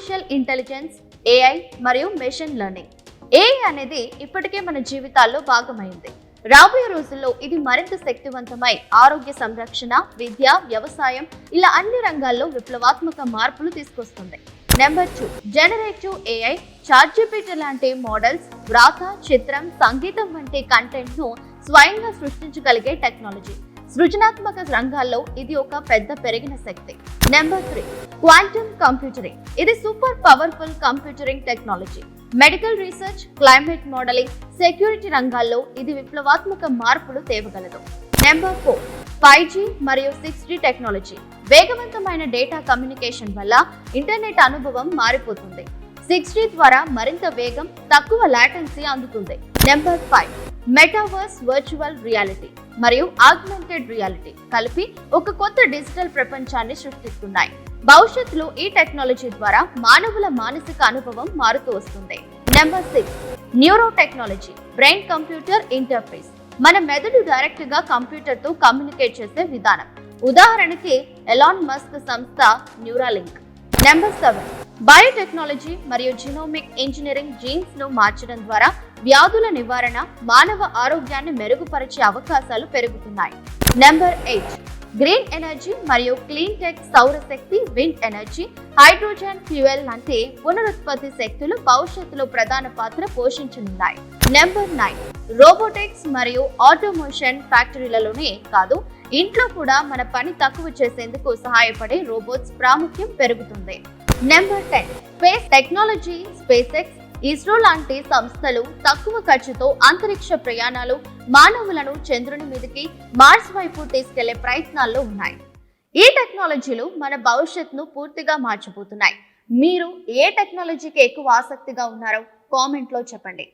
Artificial intelligence, AI మరియు machine learning. AI అనేది ఇప్పటికే మన జీవితాల్లో భాగమైంది. రాబోయే రోజుల్లో ఇది మరింత శక్తివంతమై ఆరోగ్య సంరక్షణ, విద్య, వ్యవసాయం ఇలా అన్ని రంగాల్లో విప్లవాత్మక మార్పులు తీసుకొస్తుంది. Number 2, generative AI. చాట్‌జీపీటీ లాంటి మోడల్స్ వ్రాత, చిత్రం, సంగీతం వంటి కంటెంట్ ను స్వయంగా సృష్టించగలిగే టెక్నాలజీ. సృజనాత్మక రంగాల్లో ఇది ఒక పెద్ద పెరిగిన శక్తి. Number 3, quantum computering. ఇది super powerful computering technology. Medical research, climate modelling, security రంగాల్లో ఇది విప్లవాత్మక మార్పులు తేవగలదు. నెంబర్ 4, 5G మరియు 6G టెక్నాలజీ. వేగవంతమైన డేటా కమ్యూనికేషన్ వల్ల ఇంటర్నెట్ అనుభవం మారిపోతుంది. 6G ద్వారా మరింత వేగం, తక్కువ లాటెన్సీ అందుతుంది. నెంబర్ 5, మెటావర్స్, వర్చువల్ రియాలిటీ మరియు ఆగ్మెంటెడ్ రియాలిటీ కలిపి ఒక కొత్త డిజిటల్ ప్రపంచాన్ని సృష్టిస్తున్నాయి. భవిష్యత్తులో ఈ టెక్నాలజీ ద్వారా మానవుల మానసిక అనుభవం మారుతూ వస్తుంది. Number 6, neuro technology, brain computer interface. మన మెదడు డైరెక్ట్ గా కంప్యూటర్ తో కమ్యూనికేట్ చేసే విధానం. ఉదాహరణకి ఎలాన్ మస్క్ సంస్థ న్యూరాలింక్. నెంబర్ 7, బయోటెక్నాలజీ మరియు జీనోమిక్ ఇంజనీరింగ్. జీన్స్ ను మార్చడం ద్వారా వ్యాధుల నివారణ, మానవ ఆరోగ్యాన్ని మెరుగుపరిచే అవకాశాలు పెరుగుతున్నాయి. నెంబర్ 8, గ్రీన్ ఎనర్జీ మరియు క్లీన్ టెక్. సౌరశక్తి, విండ్ ఎనర్జీ, హైడ్రోజన్ ఫ్యూయల్ లాంటి పునరుత్పత్తి శక్తులు భవిష్యత్తులో ప్రధాన పాత్ర పోషించనున్నాయి. నెంబర్ 9, రోబోటిక్స్ మరియు ఆటోమేషన్. ఫ్యాక్టరీలలోనే కాదు, ఇంట్లో కూడా మన పని తక్కువ చేసేందుకు సహాయపడే రోబోట్స్ ప్రాముఖ్యం పెరుగుతుంది. Number 10, space technology. Space X, ISRO లాంటి సంస్థలు తక్కువ ఖర్చుతో అంతరిక్ష ప్రయాణాలు, మానవులను చంద్రుని మీదకి, మార్స్ వైపు తీసుకెళ్లే ప్రయత్నాల్లో ఉన్నాయి. ఈ టెక్నాలజీలు మన భవిష్యత్తును పూర్తిగా మార్చబోతున్నాయి. మీరు ఏ టెక్నాలజీకి ఎక్కువ ఆసక్తిగా ఉన్నారో కామెంట్లో చెప్పండి.